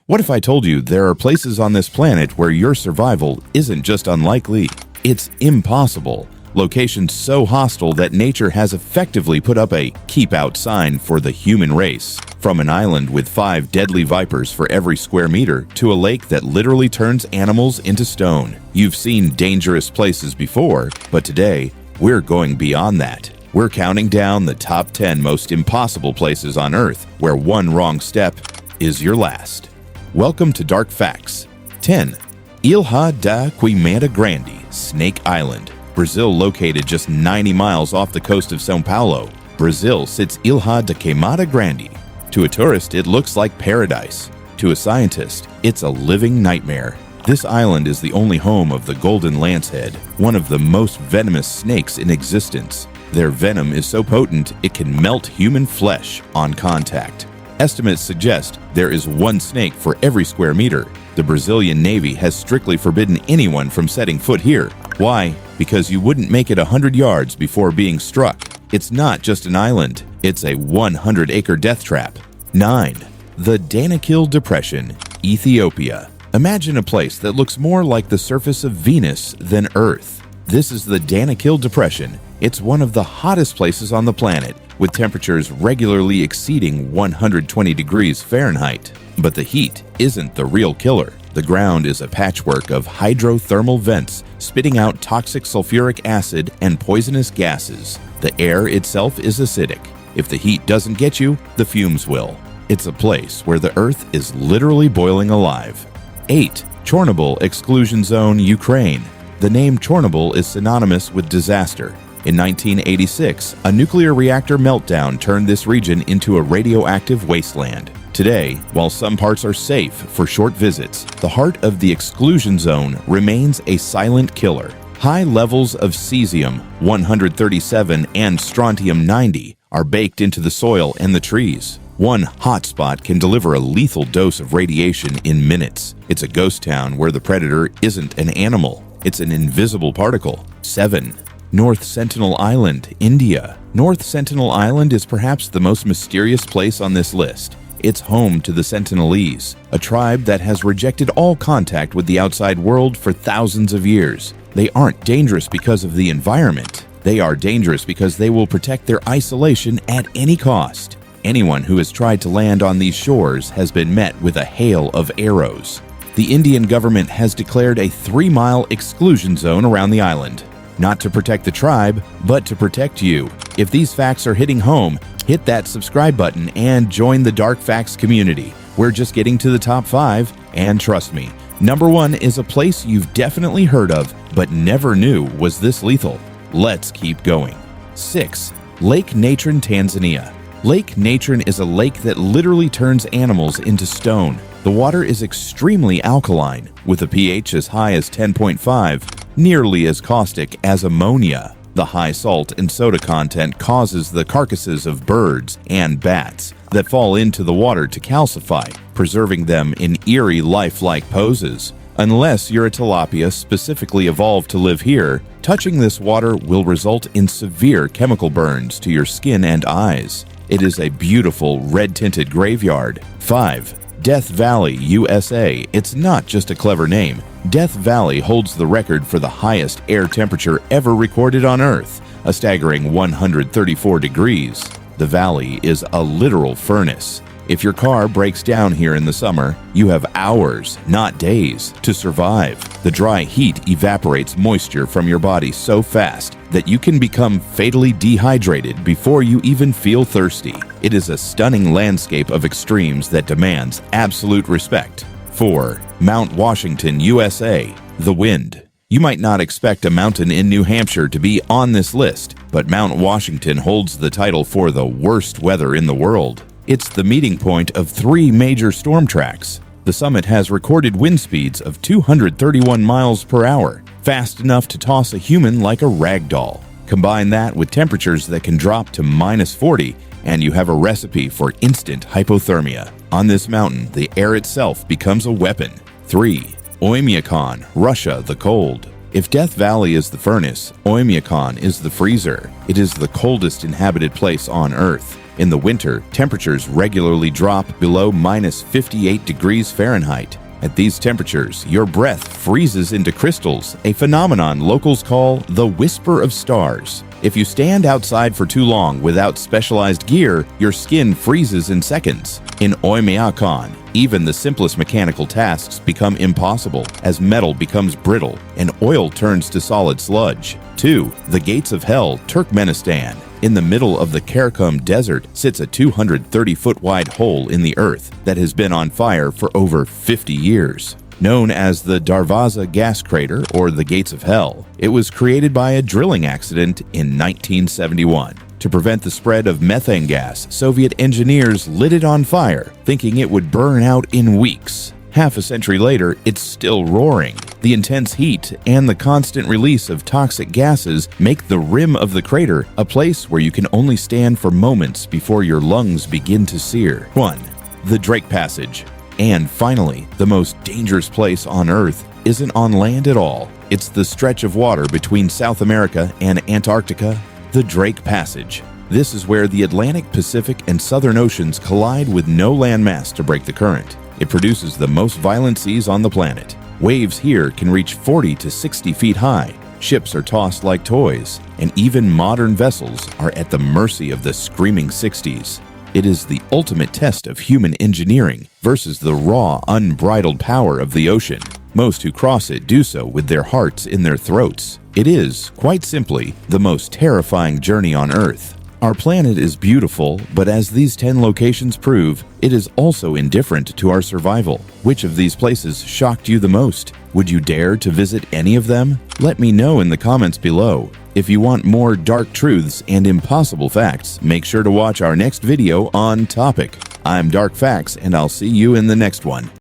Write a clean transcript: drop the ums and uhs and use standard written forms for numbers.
What if I told you there are places on this planet where your survival isn't just unlikely, it's impossible? Locations so hostile that nature has effectively put up a keep out sign for the human race. From an island with 5 deadly vipers for every square meter to a lake that literally turns animals into stone. You've seen dangerous places before, but today we're going beyond that. We're counting down the top 10 most impossible places on Earth where one wrong step is your last. Welcome to Dark Facts. 10. Ilha da Queimada Grande, Snake Island. Brazil, located just 90 miles off the coast of São Paulo, Brazil sits Ilha da Queimada Grande. To a tourist, it looks like paradise. To a scientist, it's a living nightmare. This island is the only home of the golden lancehead, one of the most venomous snakes in existence. Their venom is so potent it can melt human flesh on contact. Estimates suggest there is one snake for every square meter. The Brazilian Navy has strictly forbidden anyone from setting foot here. Why? Because you wouldn't make it 100 yards before being struck. It's not just an island, it's a 100-acre death trap. 9. The Danakil Depression, Ethiopia. Imagine a place that looks more like the surface of Venus than Earth. This is the Danakil Depression. It's one of the hottest places on the planet, with temperatures regularly exceeding 120 degrees Fahrenheit. But the heat isn't the real killer. The ground is a patchwork of hydrothermal vents spitting out toxic sulfuric acid and poisonous gases. The air itself is acidic. If the heat doesn't get you, the fumes will. It's a place where the earth is literally boiling alive. 8. Chernobyl Exclusion Zone, Ukraine. The name Chernobyl is synonymous with disaster. In 1986, a nuclear reactor meltdown turned this region into a radioactive wasteland. Today, while some parts are safe for short visits, the heart of the exclusion zone remains a silent killer. High levels of cesium-137 and strontium-90 are baked into the soil and the trees. One hotspot can deliver a lethal dose of radiation in minutes. It's a ghost town where the predator isn't an animal, it's an invisible particle. 7. North Sentinel Island, India. North Sentinel Island is perhaps the most mysterious place on this list. It's home to the Sentinelese, a tribe that has rejected all contact with the outside world for thousands of years. They aren't dangerous because of the environment. They are dangerous because they will protect their isolation at any cost. Anyone who has tried to land on these shores has been met with a hail of arrows. The Indian government has declared a 3-mile exclusion zone around the island. Not to protect the tribe, but to protect you. If these facts are hitting home, hit that subscribe button and join the Dark Facts community. We're just getting to the top 5, and trust me, number 1 is a place you've definitely heard of, but never knew was this lethal. Let's keep going. 6. Lake Natron, Tanzania. Lake Natron is a lake that literally turns animals into stone. The water is extremely alkaline, with a pH as high as 10.5, nearly as caustic as ammonia. The high salt and soda content causes the carcasses of birds and bats that fall into the water to calcify, preserving them in eerie lifelike poses. Unless you're a tilapia specifically evolved to live here, touching this water will result in severe chemical burns to your skin and eyes. It is a beautiful red-tinted graveyard. 5. Death Valley, USA. It's not just a clever name. Death Valley holds the record for the highest air temperature ever recorded on Earth, a staggering 134 degrees. The valley is a literal furnace. If your car breaks down here in the summer, you have hours, not days, to survive. The dry heat evaporates moisture from your body so fast that you can become fatally dehydrated before you even feel thirsty. It is a stunning landscape of extremes that demands absolute respect. 4. Mount Washington, USA. The wind. You might not expect a mountain in New Hampshire to be on this list, but Mount Washington holds the title for the worst weather in the world. It's the meeting point of 3 major storm tracks. The summit has recorded wind speeds of 231 miles per hour, fast enough to toss a human like a rag doll. Combine that with temperatures that can drop to -40, and you have a recipe for instant hypothermia. On this mountain, the air itself becomes a weapon. 3. Oymyakon, Russia, the cold. If Death Valley is the furnace, Oymyakon is the freezer. It is the coldest inhabited place on Earth. In the winter, temperatures regularly drop below minus 58 degrees Fahrenheit. At these temperatures, your breath freezes into crystals, a phenomenon locals call the whisper of stars. If you stand outside for too long without specialized gear, your skin freezes in seconds. In Oymyakon, even the simplest mechanical tasks become impossible as metal becomes brittle and oil turns to solid sludge. 2. The Gates of Hell, Turkmenistan. In the middle of the Karakum Desert sits a 230-foot-wide hole in the earth that has been on fire for over 50 years. Known as the Darvaza gas crater or the Gates of Hell, it was created by a drilling accident in 1971. To prevent the spread of methane gas, Soviet engineers lit it on fire, thinking it would burn out in weeks. Half a century later, it's still roaring. The intense heat and the constant release of toxic gases make the rim of the crater a place where you can only stand for moments before your lungs begin to sear. 1. The Drake Passage. And finally, the most dangerous place on Earth isn't on land at all. It's the stretch of water between South America and Antarctica, the Drake Passage. This is where the Atlantic, Pacific, and Southern Oceans collide with no landmass to break the current. It produces the most violent seas on the planet. Waves here can reach 40 to 60 feet high. Ships are tossed like toys, and even modern vessels are at the mercy of the screaming 60s. It is the ultimate test of human engineering versus the raw, unbridled power of the ocean. Most who cross it do so with their hearts in their throats. It is, quite simply, the most terrifying journey on Earth. Our planet is beautiful, but as these 10 locations prove, it is also indifferent to our survival. Which of these places shocked you the most? Would you dare to visit any of them? Let me know in the comments below. If you want more dark truths and impossible facts, make sure to watch our next video on topic. I'm Dark Facts, and I'll see you in the next one.